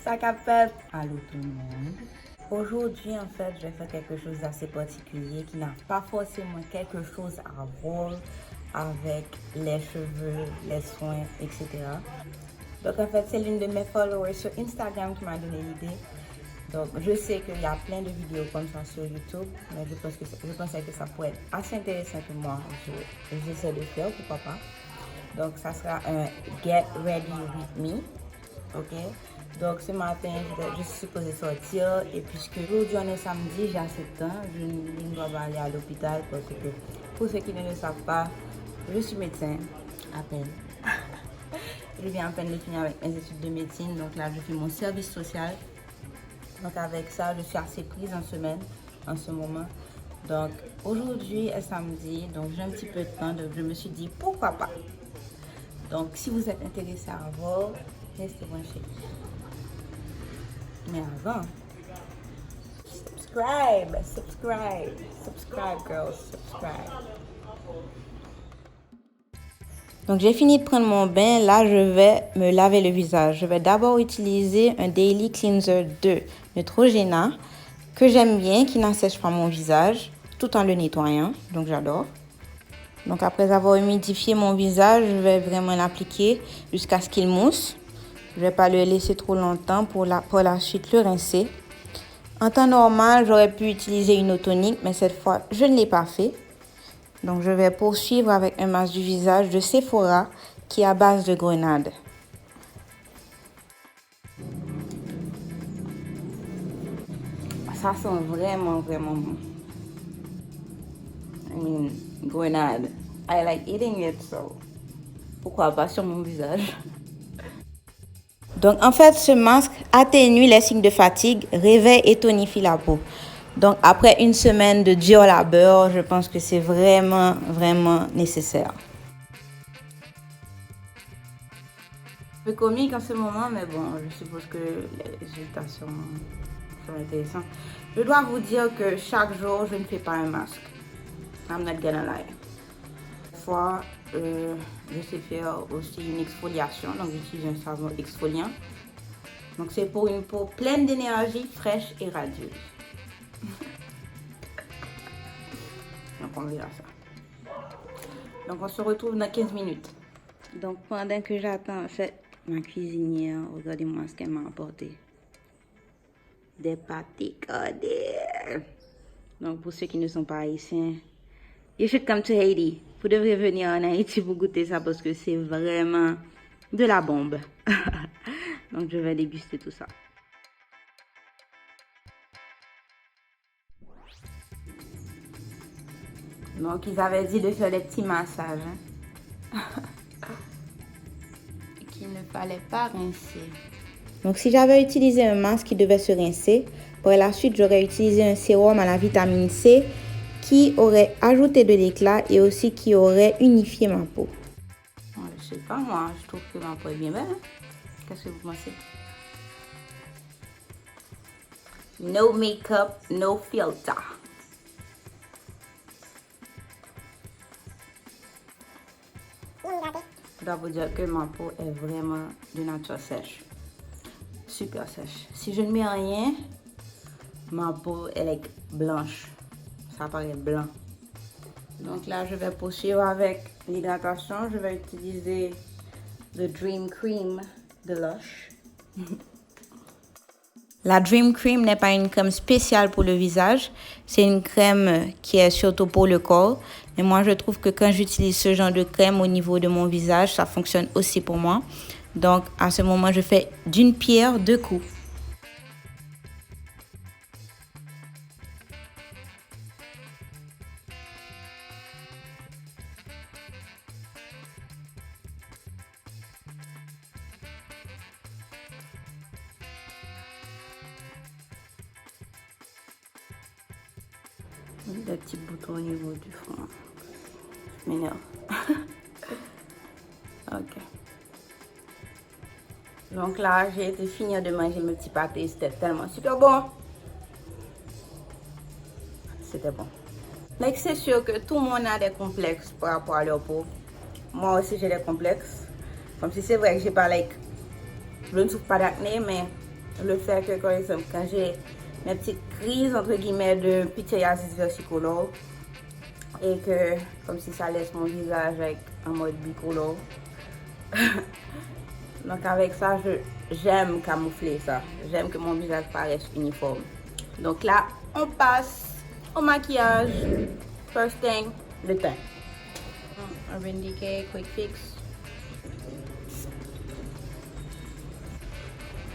Ça fait. Allô tout le monde. Aujourd'hui, en fait, je vais faire quelque chose d'assez particulier qui n'a pas forcément quelque chose à voir avec les cheveux, les soins, etc. Donc, en fait, c'est l'une de mes followers sur Instagram qui m'a donné l'idée. Donc, je sais qu'il y a plein de vidéos comme ça sur YouTube, mais je pensais que ça pourrait être assez intéressant que moi, j'essaie de faire, pourquoi pas. Donc, ça sera un Get Ready With Me, ok? Donc, ce matin, je suis supposée sortir, et puisque aujourd'hui on est samedi, j'ai assez de temps, je ne dois pas aller à l'hôpital, parce que, pour ceux qui ne le savent pas, je suis médecin, à peine. Je viens à peine de finir avec mes études de médecine, donc là, je fais mon service social. Donc avec ça, je suis assez prise en semaine en ce moment. Donc aujourd'hui est samedi, donc j'ai un petit peu de temps, donc je me suis dit pourquoi pas. Donc si vous êtes intéressé à voir, restez branchés. Mais avant, subscribe girls, subscribe. Donc j'ai fini de prendre mon bain, là je vais me laver le visage. Je vais d'abord utiliser un Daily Cleanser de Neutrogena que j'aime bien, qui n'assèche pas mon visage tout en le nettoyant, donc j'adore. Donc après avoir humidifié mon visage, je vais vraiment l'appliquer jusqu'à ce qu'il mousse. Je ne vais pas le laisser trop longtemps pour la suite le rincer. En temps normal, j'aurais pu utiliser une eau tonique, mais cette fois je ne l'ai pas fait. Donc, je vais poursuivre avec un masque du visage de Sephora qui est à base de grenade. Ça sent vraiment bon. Grenade. I like eating it, so pourquoi pas sur mon visage. Donc, en fait, ce masque atténue les signes de fatigue, réveille et tonifie la peau. Donc, après une semaine de dur labeur, je pense que c'est vraiment nécessaire. Un peu comique en ce moment, mais bon, je suppose que les résultats sont intéressants. Je dois vous dire que chaque jour, je ne fais pas un masque. I'm not gonna lie. Des fois, je sais faire aussi une exfoliation, donc j'utilise un savon exfoliant. Donc c'est pour une peau pleine d'énergie, fraîche et radieuse. Donc on verra ça. Donc on se retrouve dans 15 minutes. Donc pendant que j'attends, en fait, ma cuisinière, regardez-moi ce qu'elle m'a apporté. Des pâtés codés. Donc pour ceux qui ne sont pas haïtiens, you should come to Haiti. Vous devrez venir en Haïti pour goûter ça parce que c'est vraiment de la bombe. Donc je vais déguster tout ça. Donc ils avaient dit de faire des petits massages. Qu'il ne fallait pas rincer. Donc si j'avais utilisé un masque qui devait se rincer, par la suite j'aurais utilisé un sérum à la vitamine C qui aurait ajouté de l'éclat et aussi qui aurait unifié ma peau. Je sais pas moi, je trouve que ma peau est bien belle. Qu'est-ce que vous pensez? No makeup, no filter. Je dois vous dire que ma peau est vraiment de nature sèche. Super sèche. Si je ne mets rien, ma peau elle est blanche. Ça paraît blanc. Donc là, je vais poursuivre avec l'hydratation. Je vais utiliser le Dream Cream de Lush. La Dream Cream n'est pas une crème spéciale pour le visage. C'est une crème qui est surtout pour le corps. Et moi, je trouve que quand j'utilise ce genre de crème au niveau de mon visage, ça fonctionne aussi pour moi. Donc, à ce moment, je fais d'une pierre deux coups. Des petits boutons au niveau du front. Je m'énerve. Ok. Donc là, j'ai été finir de manger mes petits pâtés. C'était tellement super bon. C'était bon. Mais c'est sûr que tout le monde a des complexes par rapport à leur peau. Moi aussi, j'ai des complexes. Comme si c'est vrai que j'ai pas, je ne souffre pas d'acné, mais le fait que, par exemple, quand j'ai mes petites crises, entre guillemets, de pityriasis versicolore, et que, comme si ça laisse mon visage avec un mode bicolore. Donc avec ça, j'aime camoufler ça. J'aime que mon visage paraisse uniforme. Donc là, on passe au maquillage. First thing, le teint. Urban Decay Quick Fix.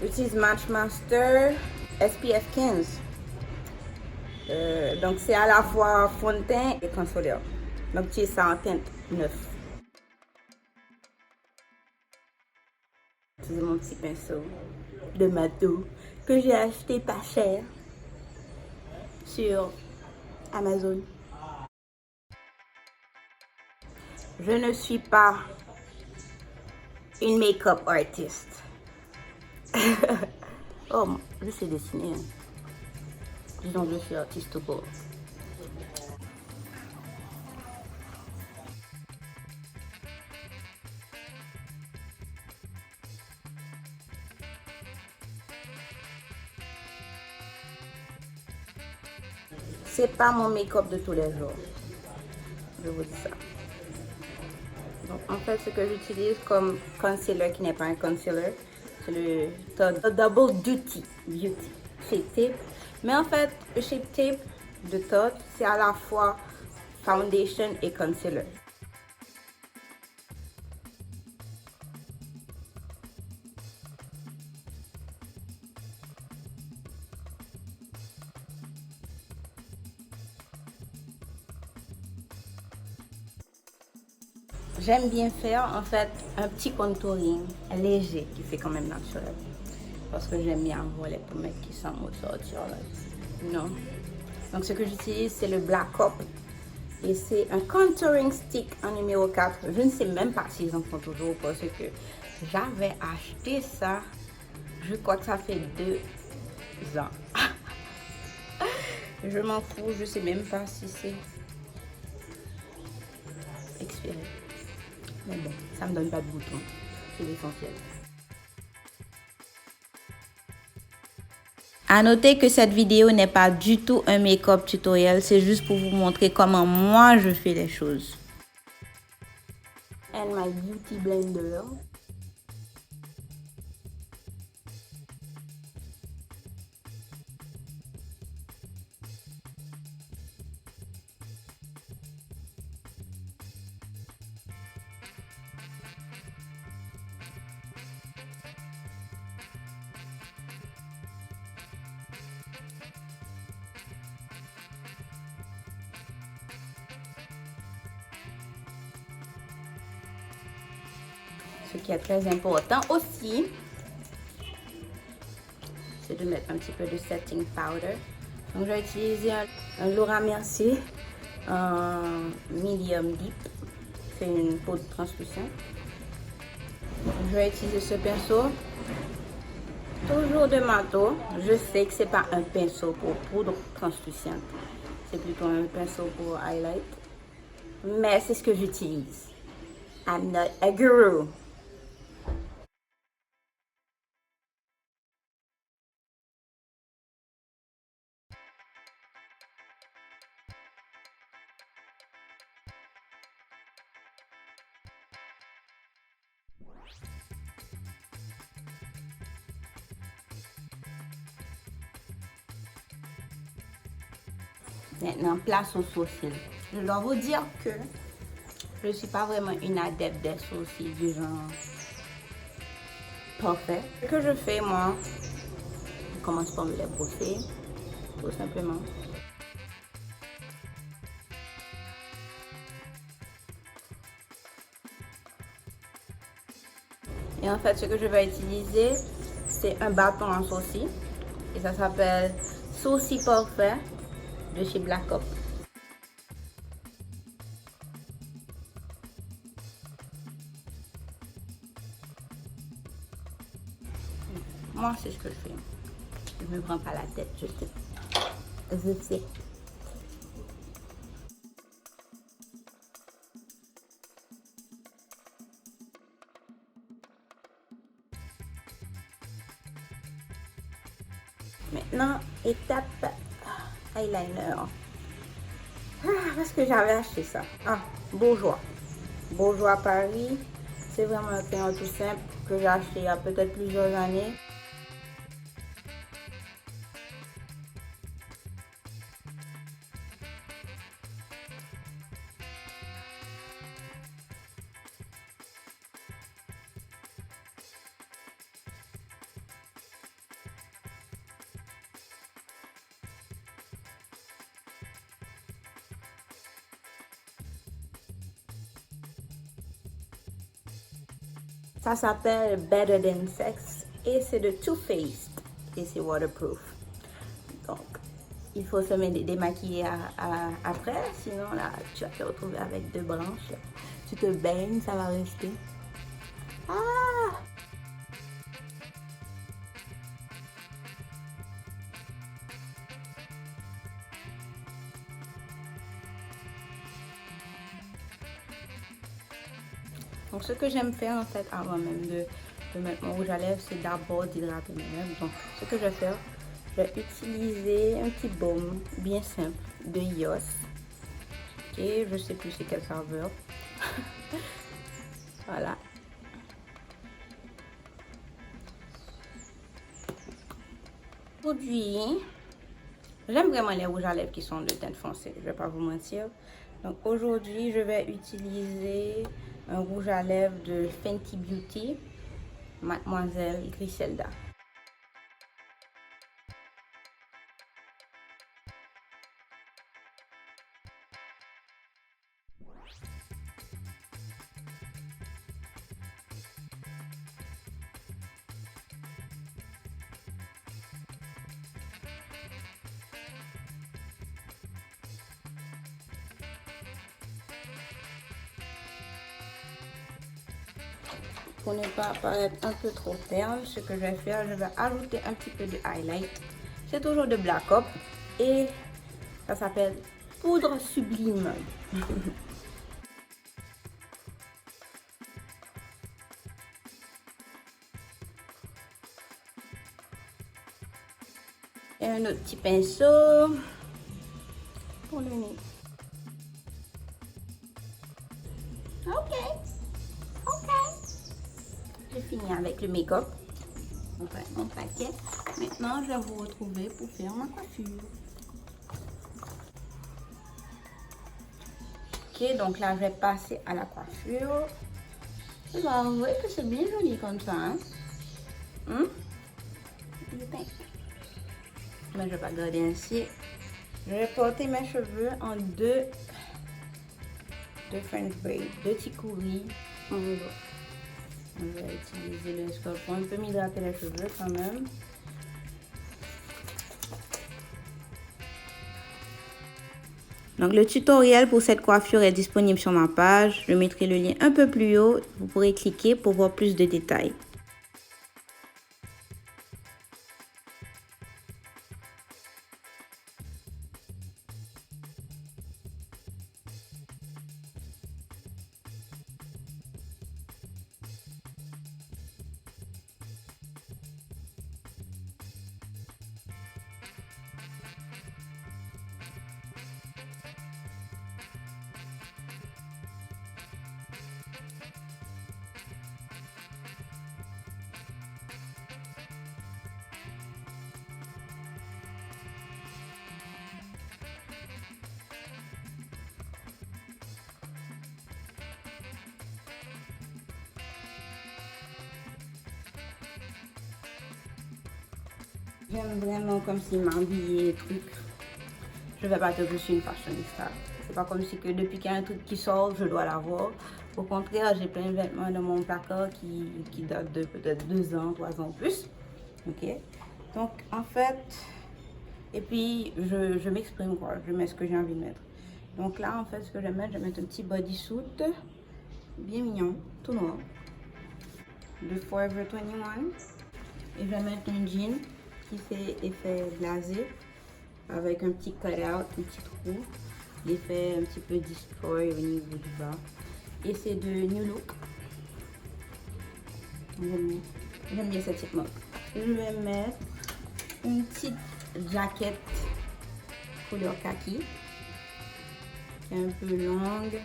J'utilise Match Master SPF 15. Donc c'est à la fois fond de teint et concealer. Donc j'utilise ça en teinte 9. J'utilise mon petit pinceau de Mato que j'ai acheté pas cher sur Amazon. Je ne suis pas une make-up artiste. Oh, je sais dessiner. Disons que je suis artiste beau. C'est pas mon make-up de tous les jours. Je vous dis ça. Donc, en fait, ce que j'utilise comme concealer qui n'est pas un concealer, c'est le Double Duty Beauty Shape Tape. Mais en fait, le Shape Tape de Tarte, c'est à la fois foundation et concealer. J'aime bien faire en fait un petit contouring léger qui fait quand même naturel. Parce que j'aime bien avoir les pommettes qui semblent ressortir là. Non. Donc ce que j'utilise c'est le Black Up. Et c'est un contouring stick en numéro 4. Je ne sais même pas s'ils en font toujours parce que j'avais acheté ça. Je crois que ça fait 2 ans. Je m'en fous, je sais même pas si c'est expiré. Mais bon, ça me donne pas de boutons. C'est l'essentiel. À noter que cette vidéo n'est pas du tout un make-up tutoriel. C'est juste pour vous montrer comment moi je fais les choses. And my beauty blender. Ce qui est très important aussi, c'est de mettre un petit peu de setting powder. Donc, je vais utiliser un Laura Mercier medium deep. C'est une poudre translucente. Je vais utiliser ce pinceau. Toujours de Mato. Je sais que c'est pas un pinceau pour poudre translucente. C'est plutôt un pinceau pour highlight. Mais c'est ce que j'utilise. I'm not a guru. Maintenant, place aux sourcils. Je dois vous dire que je ne suis pas vraiment une adepte des sourcils du genre parfait. Ce que je fais, moi, je commence par me les brosser, tout simplement. Et en fait, ce que je vais utiliser, c'est un bâton en sourcil. Et ça s'appelle Sourcil Parfait de chez Black Up. Moi, c'est ce que je fais. Je me prends pas la tête, je sais. Je sais. Maintenant, étape eyeliner. Parce que j'avais acheté ça. Ah, Bourjois. Bourjois Paris. C'est vraiment un crayon tout simple que j'ai acheté il y a peut-être plusieurs années. Ça s'appelle Better Than Sex et c'est de Too Faced et c'est waterproof. Donc, il faut se démaquiller après, sinon là, tu vas te retrouver avec deux branches. Tu te baignes, ça va rester. Ah! Donc, ce que j'aime faire en fait avant même de mettre mon rouge à lèvres, c'est d'abord d'hydrater mes lèvres. Donc, ce que je vais faire, je vais utiliser un petit baume bien simple de Ios. Ok, je sais plus c'est quelle saveur. Voilà. Aujourd'hui, j'aime vraiment les rouges à lèvres qui sont de teinte foncée, je vais pas vous mentir. Donc aujourd'hui, je vais utiliser un rouge à lèvres de Fenty Beauty, Mademoiselle Griselda. Pour ne pas paraître un peu trop terne, ce que je vais faire, je vais ajouter un petit peu de highlight. C'est toujours de Black Up et ça s'appelle poudre sublime. Et un autre petit pinceau pour le nez. Ok, ok. J'ai fini avec le make-up. On va mon paquet. Maintenant, je vais vous retrouver pour faire ma coiffure. Ok, donc là, je vais passer à la coiffure. Je dois avouer que c'est bien joli comme ça. Hein? Mais je vais pas garder ainsi. Je vais porter mes cheveux en deux French braids, deux ticouri. On va utiliser le scalp. On peut m'hydrater les cheveux quand même. Donc le tutoriel pour cette coiffure est disponible sur ma page. Je mettrai le lien un peu plus haut. Vous pourrez cliquer pour voir plus de détails. J'aime vraiment comme si m'habiller les trucs. Je vais pas dire que je suis une fashionista. C'est pas comme si que depuis qu'il y a un truc qui sort, je dois l'avoir. Au contraire, j'ai plein de vêtements dans mon placard qui datent de peut-être 2 ans, 3 ans plus. Ok. Donc en fait, et puis je m'exprime quoi. Je mets ce que j'ai envie de mettre. Donc là en fait, ce que je vais mettre un petit bodysuit bien mignon, tout noir, de Forever 21. Et je vais mettre un jean qui fait effet blasé avec un petit cut-out, un petit trou, l'effet un petit peu destroy au niveau du bas. Et c'est de New Look. J'aime bien cette type mode. Je vais mettre une petite jaquette couleur kaki, qui est un peu longue,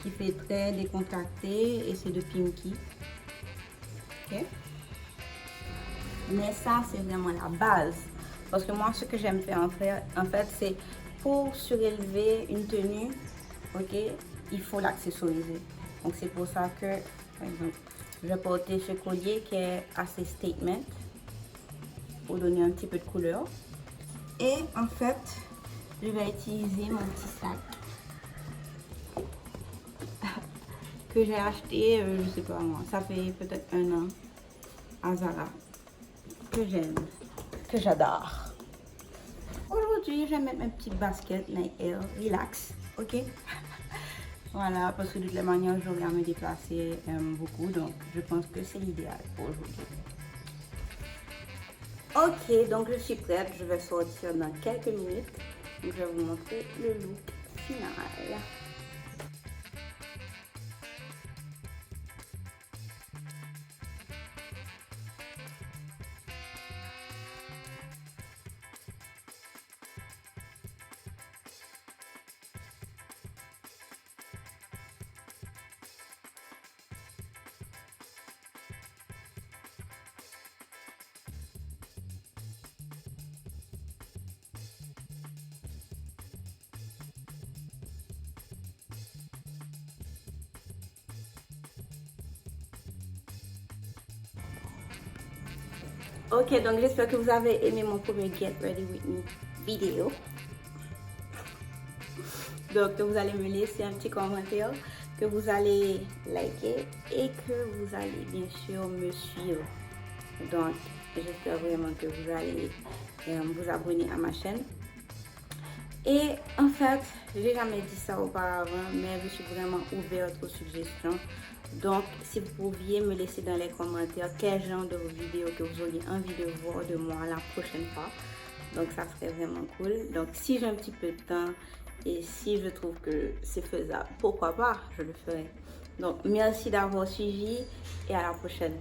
qui fait très décontracté et c'est de Pimki. Ok? Mais ça, c'est vraiment la base. Parce que moi, ce que j'aime faire en fait, c'est pour surélever une tenue, ok, il faut l'accessoriser. Donc, c'est pour ça que, par exemple, je vais porter ce collier qui est assez statement pour donner un petit peu de couleur. Et en fait, je vais utiliser mon petit sac que j'ai acheté, je sais pas moi, ça fait peut-être 1 an à Zara, que j'aime, que j'adore. Aujourd'hui, je vais mettre mes petites baskets Night Air relax, ok? Voilà, parce que de toute la manière, j'aurai à me déplacer beaucoup, donc je pense que c'est l'idéal pour aujourd'hui. Ok, donc je suis prête, je vais sortir dans quelques minutes. Donc je vais vous montrer le look final. Ok, donc j'espère que vous avez aimé mon premier Get Ready With Me vidéo. Donc, vous allez me laisser un petit commentaire, que vous allez liker et que vous allez bien sûr me suivre. Donc, j'espère vraiment que vous allez vous abonner à ma chaîne. Et en fait, j'ai jamais dit ça auparavant, mais je suis vraiment ouverte aux suggestions. Donc, si vous pouviez me laisser dans les commentaires quel genre de vidéos que vous auriez envie de voir de moi la prochaine fois. Donc, ça serait vraiment cool. Donc, si j'ai un petit peu de temps et si je trouve que c'est faisable, pourquoi pas, je le ferai. Donc, merci d'avoir suivi et à la prochaine.